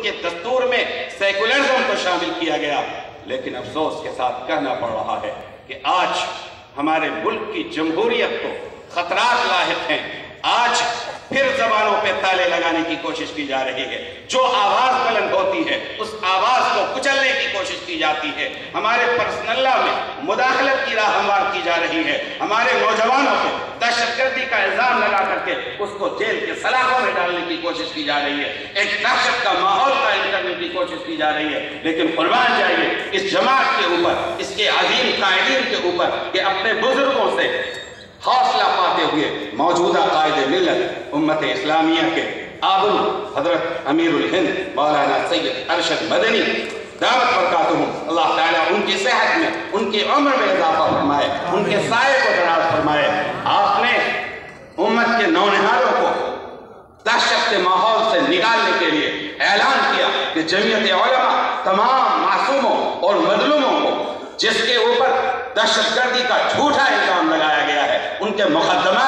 کے دستور میں سیکولرزم کو شامل کیا گیا، لیکن افسوس کے ساتھ کہنا پڑ رہا ہے کہ آج ہمارے ملک کی جمہوریت کو خطرات لاحق ہیں۔ آج پھر زبانوں پہ تالے لگانے کی کوشش کی جا رہی ہے، جو آواز بلند ہوتی ہے اس آواز کو کچلنے کی کوشش کی جاتی ہے، ہمارے پرسنل لا میں مداخلت کی راہ ہموار کی جا رہی ہے، ہمارے نوجوانوں کو دہشت گردی کا الزام لگا کر کے اس کو جیل کے سلاخوں میں ڈالنے کی کوشش کی جا رہی ہے، ایک دہشت کا ماحول قائم کرنے کی کوشش کی جا رہی ہے۔ لیکن قربان جائیے اس جماعت کے اوپر، اس کے عظیم قائدین کے اوپر کہ اپنے بزرگوں سے حوصلہ پاتے ہوئے موجودہ قائد ملت امت اسلامیہ کے آبرو حضرت امیر الہند مولانا سید ارشد مدنی دعوت برکاتہم، اللہ تعالیٰ ان کی صحت میں، ان کی عمر میں اضافہ فرمائے، ان کے سائے کو دراز فرمائے۔ آپ نے امت کے نونہالوں کو دہشت کے ماحول سے نکالنے کے لیے اعلان کیا کہ جمعیت علماء تمام معصوموں اور مظلوموں کو جس کے اوپر دہشت گردی کا جھوٹا الزام لگایا گیا ہے ان کے مقدمات